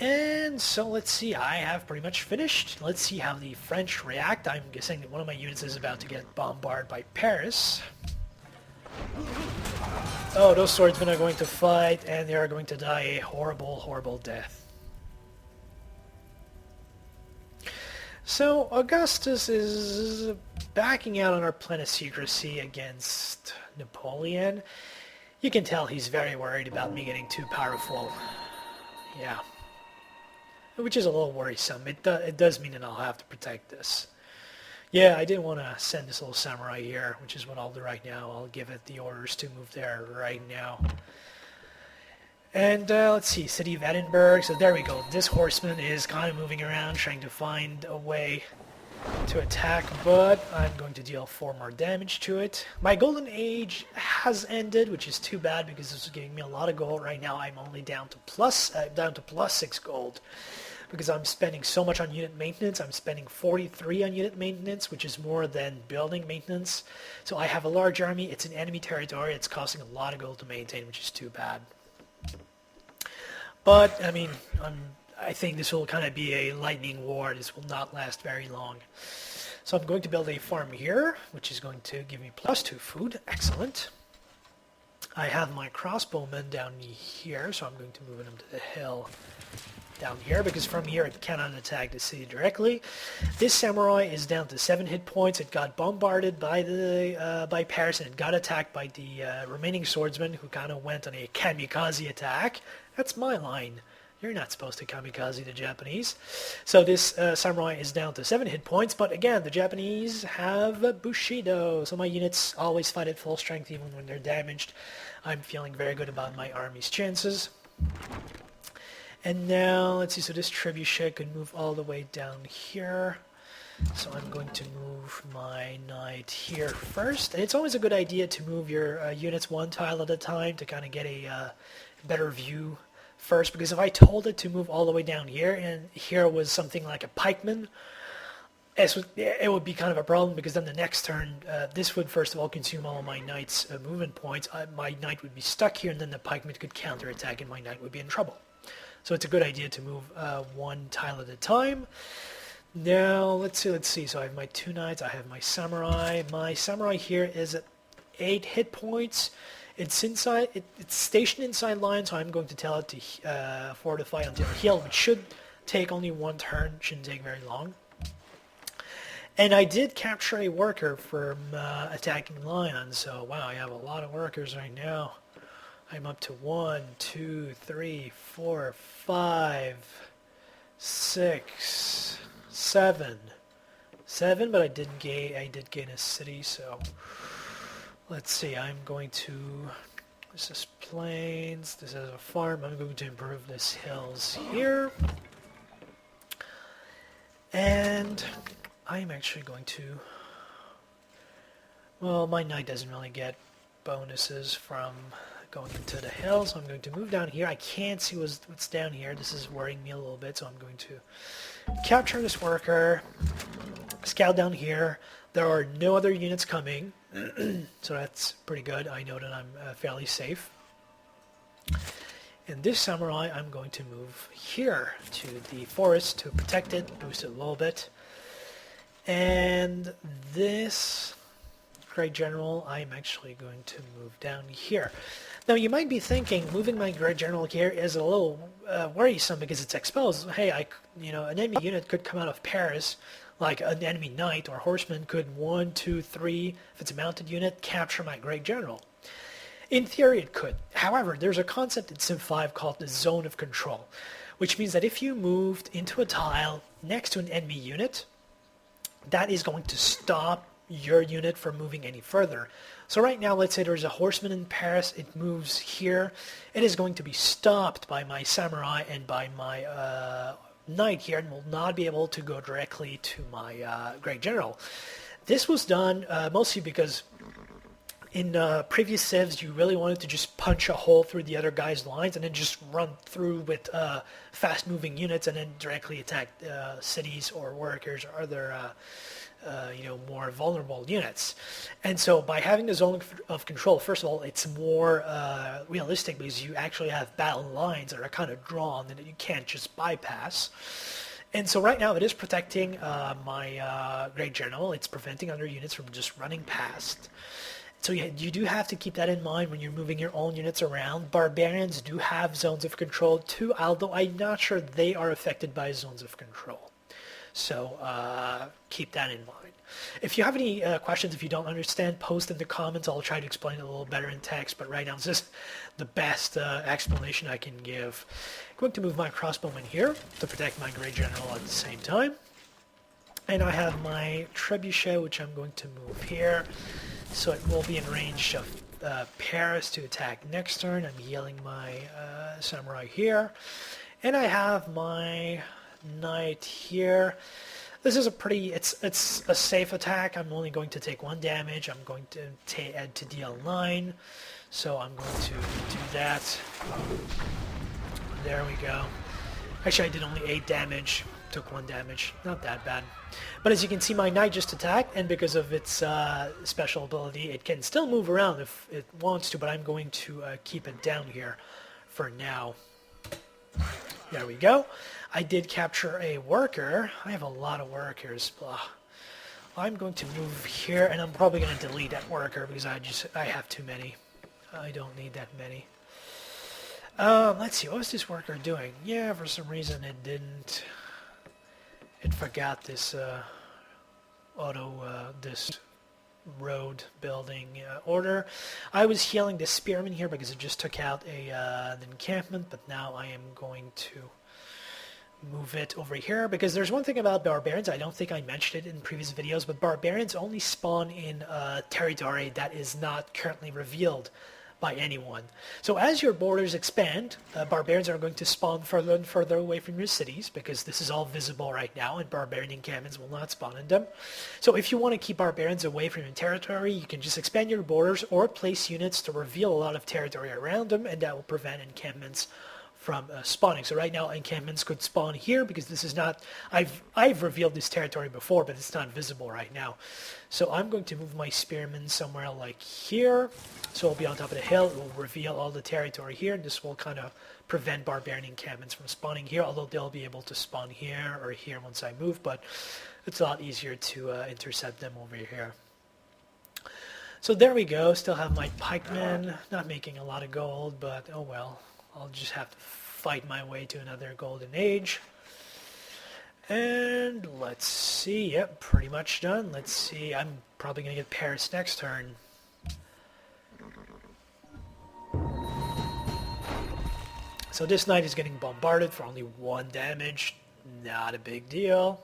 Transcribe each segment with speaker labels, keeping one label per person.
Speaker 1: And so let's see, I have pretty much finished. Let's see how the French react. I'm guessing that one of my units is about to get bombarded by Paris. Oh, those swordsmen are going to fight, and they are going to die a horrible, horrible death. So Augustus is backing out on our plan of secrecy against Napoleon. You can tell he's very worried about me getting too powerful. Yeah. Which is a little worrisome. It does mean that I'll have to protect this. Yeah, I didn't want to send this little samurai here, which is what I'll do right now. I'll give it the orders to move there right now. And let's see, City of Edinburgh. So there we go. This horseman is kind of moving around, trying to find a way to attack, but I'm going to deal 4 more damage to it. My golden age has ended, which is too bad because this is giving me a lot of gold. Right now I'm only down to plus 6 gold because I'm spending so much on unit maintenance. I'm spending 43 on unit maintenance, which is more than building maintenance. So I have a large army. It's in enemy territory. It's costing a lot of gold to maintain, which is too bad. But, I mean, I think this will kind of be a lightning war. This will not last very long. So I'm going to build a farm here, which is going to give me +2 food. Excellent. I have my crossbowmen down here, so I'm going to move them to the hill down here, because from here it cannot attack the city directly. This samurai is down to 7 hit points. It got bombarded by Paris, and it got attacked by the remaining swordsman, who kind of went on a kamikaze attack. That's my line. You're not supposed to kamikaze the Japanese. So this samurai is down to 7 hit points, but again, the Japanese have Bushido, so my units always fight at full strength even when they're damaged. I'm feeling very good about my army's chances. And now, let's see, so this trebuchet could move all the way down here. So I'm going to move my knight here first. And it's always a good idea to move your units 1 tile at a time to kind of get a better view first, because if I told it to move all the way down here, and here was something like a pikeman, it would be kind of a problem, because then the next turn, this would first of all consume all of my knight's movement points. My knight would be stuck here, and then the pikeman could counterattack, and my knight would be in trouble. So it's a good idea to move 1 tile at a time. Now, let's see. So I have my 2 knights, I have my samurai. My samurai here is at 8 hit points. It's inside. It's stationed inside line, so I'm going to tell it to fortify until healed, which should take only 1 turn. Shouldn't take very long. And I did capture a worker from attacking lion. So wow, I have a lot of workers right now. I'm up to 1, 2, 3, 4, 5, 6, 7. 7, but I did gain a city, so let's see, I'm going to, this is plains, this is a farm, I'm going to improve this hills here. And I'm actually going to, well, my knight doesn't really get bonuses from going into the hills, so I'm going to move down here. I can't see what's down here. This is worrying me a little bit, so I'm going to capture this worker, scout down here. There are no other units coming, so that's pretty good. I know that I'm fairly safe. And this samurai, I'm going to move here to the forest to protect it, boost it a little bit. And this Great General, I'm actually going to move down here. Now, you might be thinking, moving my Great General here is a little worrisome because it's exposed. Hey, an enemy unit could come out of Paris, like an enemy knight or horseman could 1, 2, 3, if it's a mounted unit, capture my Great General. In theory, it could. However, there's a concept in Civ 5 called the zone of control, which means that if you moved into a tile next to an enemy unit, that is going to stop your unit from moving any further. So right now, let's say there's a horseman in Paris, it moves here, it is going to be stopped by my samurai and by my knight here, and will not be able to go directly to my Great General. This was done mostly because In previous civs, you really wanted to just punch a hole through the other guy's lines and then just run through with fast-moving units and then directly attack cities or workers or other, more vulnerable units. And so by having the zone of control, first of all, it's more realistic because you actually have battle lines that are kind of drawn and that you can't just bypass. And so right now it is protecting my Great General. It's preventing other units from just running past. So you do have to keep that in mind when you're moving your own units around. Barbarians do have zones of control too, although I'm not sure they are affected by zones of control. So keep that in mind. If you have any questions, if you don't understand, post in the comments. I'll try to explain it a little better in text, but right now it's just the best explanation I can give. I'm going to move my crossbowman here to protect my Great General at the same time. And I have my trebuchet, which I'm going to move here. So it will be in range of Paris to attack next turn. I'm healing my samurai here. And I have my knight here. This is a pretty, it's a safe attack. I'm only going to take 1 damage. I'm going to add to deal 9. So I'm going to do that. There we go. Actually, I did only 8 damage. Took 1 damage. Not that bad. But as you can see, my knight just attacked, and because of its special ability, it can still move around if it wants to, but I'm going to keep it down here for now. There we go. I did capture a worker. I have a lot of workers. Blah. I'm going to move here, and I'm probably going to delete that worker because I have too many. I don't need that many. Let's see. What was this worker doing? Yeah, for some reason it didn't. It forgot this this road building order. I was healing the spearman here because it just took out an encampment, but now I am going to move it over here because there's one thing about barbarians. I don't think I mentioned it in previous videos, but barbarians only spawn in territory that is not currently revealed by anyone. So as your borders expand, barbarians are going to spawn further and further away from your cities because this is all visible right now and barbarian encampments will not spawn in them. So if you want to keep barbarians away from your territory, you can just expand your borders or place units to reveal a lot of territory around them, and that will prevent encampments from spawning. So right now encampments could spawn here because this is not, I've revealed this territory before, but it's not visible right now. So I'm going to move my spearmen somewhere like here. So it'll be on top of the hill. It will reveal all the territory here, and this will kind of prevent barbarian encampments from spawning here, although they'll be able to spawn here or here once I move, but it's a lot easier to intercept them over here. So there we go. Still have my pikemen, not making a lot of gold, but oh well. I'll just have to fight my way to another golden age. And let's see. Yep, pretty much done. Let's see. I'm probably going to get Paris next turn. So this knight is getting bombarded for only 1 damage. Not a big deal.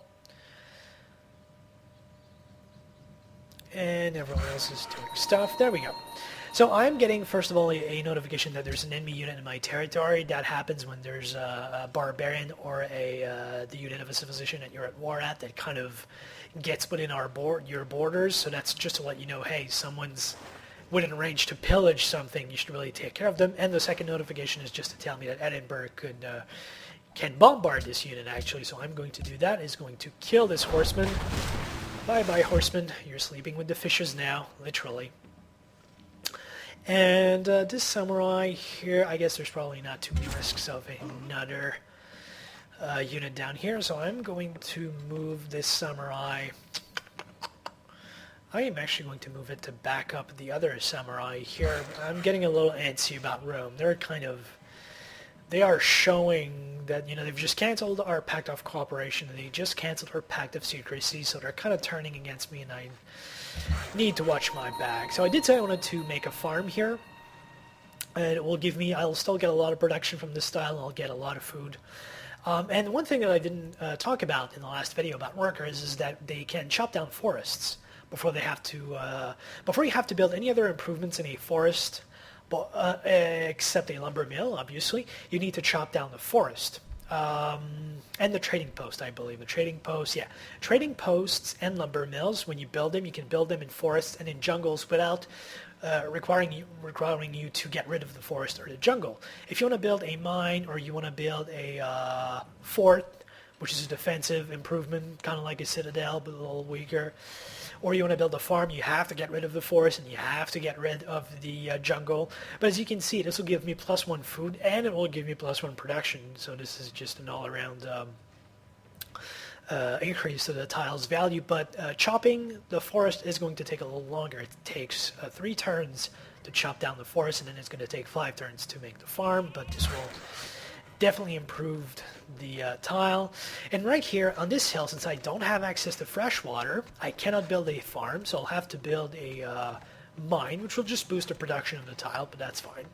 Speaker 1: And everyone else is doing stuff. There we go. So I'm getting, first of all, a notification that there's an enemy unit in my territory. That happens when there's a barbarian or the unit of a civilization that you're at war at that kind of gets within your borders. So that's just to let you know, hey, someone's within range to pillage something. You should really take care of them. And the second notification is just to tell me that Edinburgh can bombard this unit, actually. So I'm going to do that. Is going to kill this horseman. Bye-bye, horseman. You're sleeping with the fishes now, literally. And this samurai here, I guess there's probably not too many risks of another unit down here, so I'm going to move this samurai. I am actually going to move it to back up the other samurai here. I'm getting a little antsy about Rome. They are showing that, they've just canceled our Pact of Cooperation, and they just canceled our Pact of Secrecy, so they're kind of turning against me, and I need to watch my back. So I did say I wanted to make a farm here, and it will give me, I'll still get a lot of production from this style, and I'll get a lot of food. And one thing that I didn't talk about in the last video about workers is that they can chop down forests before they have to, before you have to build any other improvements in a forest, except a lumber mill, obviously, you need to chop down the forest. And the trading post, I believe. The trading post, yeah. Trading posts and lumber mills, when you build them, you can build them in forests and in jungles without requiring you to get rid of the forest or the jungle. If you want to build a mine or you want to build a fort, which is a defensive improvement, kind of like a citadel but a little weaker, or you want to build a farm, you have to get rid of the forest and you have to get rid of the jungle. But as you can see, this will give me +1 food and it will give me +1 production. So this is just an all-around increase to the tile's value. But chopping the forest is going to take a little longer. It takes 3 turns to chop down the forest, and then it's going to take 5 turns to make the farm. But this will definitely improve the tile. And right here on this hill, since I don't have access to fresh water, I cannot build a farm, so I'll have to build a mine, which will just boost the production of the tile, but that's fine.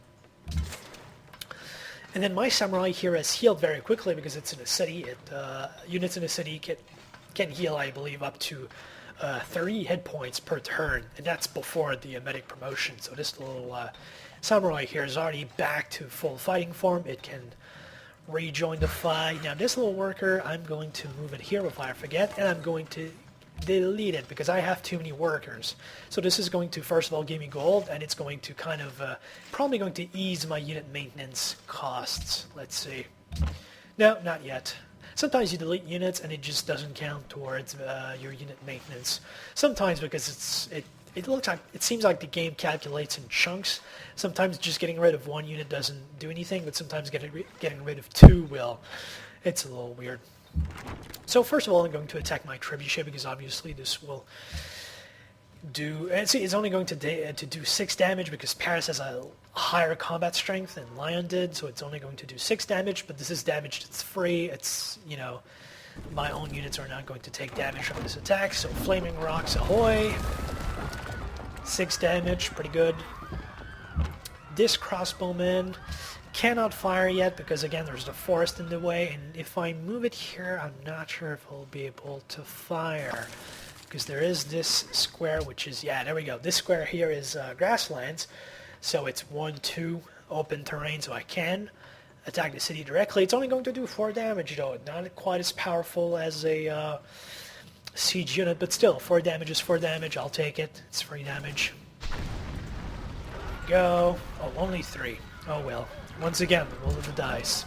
Speaker 1: And then my samurai here has healed very quickly because it's in a city. Units in a city can heal, I believe, up to 3 hit points per turn, and that's before the medic promotion. So this little samurai here is already back to full fighting form. It can rejoin the fight. Now this little worker, I'm going to move it here before I forget, and I'm going to delete it because I have too many workers. So this is going to first of all give me gold, and it's going to kind of probably going to ease my unit maintenance costs. Let's see. No, not yet. Sometimes you delete units and it just doesn't count towards your unit maintenance. Sometimes because it seems like the game calculates in chunks. Sometimes just getting rid of 1 unit doesn't do anything, but sometimes getting rid of 2 will. It's a little weird. So first of all, I'm going to attack my trebuchet because obviously this will do. And see, it's only going to do 6 damage because Paris has a higher combat strength than Lion did, so it's only going to do 6 damage. But this is damage that's free. It's, you know, my own units are not going to take damage from this attack. So Flaming Rocks ahoy! 6 damage, pretty good. This crossbowman cannot fire yet because again there's the forest in the way, and if I move it here I'm not sure if it'll be able to fire because there is this square which is, yeah, there we go, this square here is grasslands, so it's 1-2 open terrain, so I can attack the city directly. It's only going to do 4 damage though, not quite as powerful as a siege unit, but still 4 damage is 4 damage. I'll take it, it's free damage. There we go. Oh, only 3. Oh well. Once again, the roll of the dice.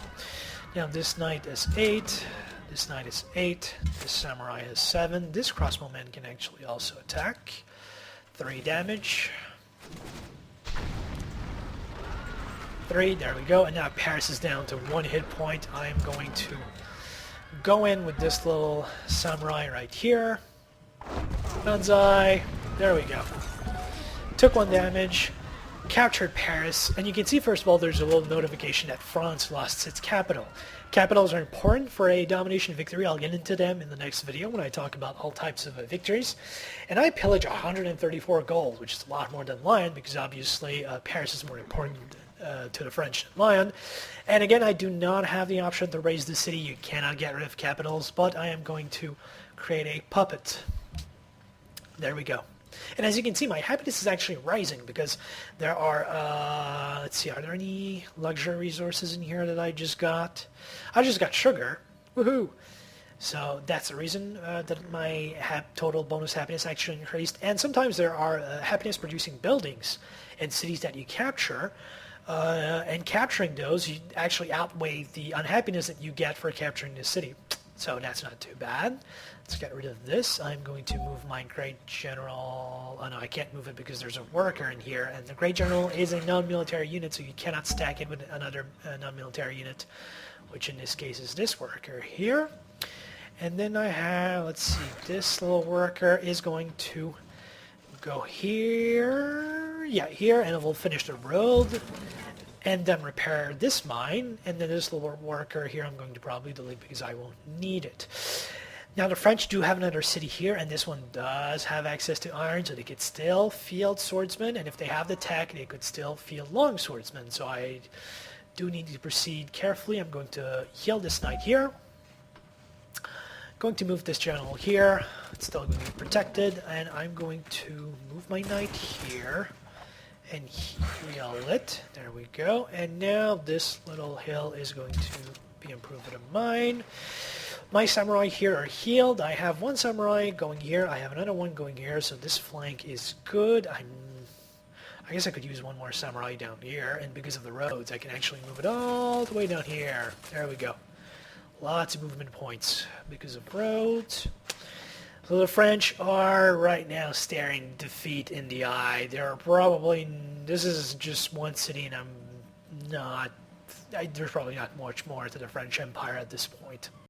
Speaker 1: Now this knight is 8, this knight is 8, this samurai is 7, this crossbowman can actually also attack. 3 damage. 3, there we go, and now Paris is down to 1 hit point. I am going to go in with this little samurai right here. Banzai, there we go. Took 1 damage. Captured Paris, and you can see first of all there's a little notification that France lost its capital. Capitals are important for a domination victory. I'll get into them in the next video when I talk about all types of victories. And I pillage 134 gold, which is a lot more than Lyon because obviously Paris is more important to the French than Lyon. And again, I do not have the option to raise the city. You cannot get rid of capitals, but I am going to create a puppet. There we go. And as you can see, my happiness is actually rising because there are, let's see, are there any luxury resources in here that I just got? I just got sugar. Woohoo! So that's the reason that my total bonus happiness actually increased. And sometimes there are happiness-producing buildings in cities that you capture. And capturing those, you actually outweigh the unhappiness that you get for capturing the city. So that's not too bad. Let's get rid of this. I'm going to move my Great General. Oh no, I can't move it because there's a worker in here. And the Great General is a non-military unit, so you cannot stack it with another non-military unit, which in this case is this worker here. And then I have, let's see, this little worker is going to go here. Yeah, here, and it will finish the road. And then repair this mine, and then this little worker here I'm going to probably delete because I won't need it. Now the French do have another city here, and this one does have access to iron, so they could still field swordsmen, and if they have the tech, they could still field long swordsmen. So I do need to proceed carefully. I'm going to heal this knight here. Going to move this general here. It's still going to be protected, and I'm going to move my knight here. And heal it. There we go. And now this little hill is going to be improved with a mine. My samurai here are healed. I have 1 samurai going here. I have another one going here. So this flank is good. I guess I could use one more samurai down here, and because of the roads, I can actually move it all the way down here. There we go. Lots of movement points because of roads. So the French are right now staring defeat in the eye. They're probably... This is just one city, and I'm not... there's probably not much more to the French Empire at this point.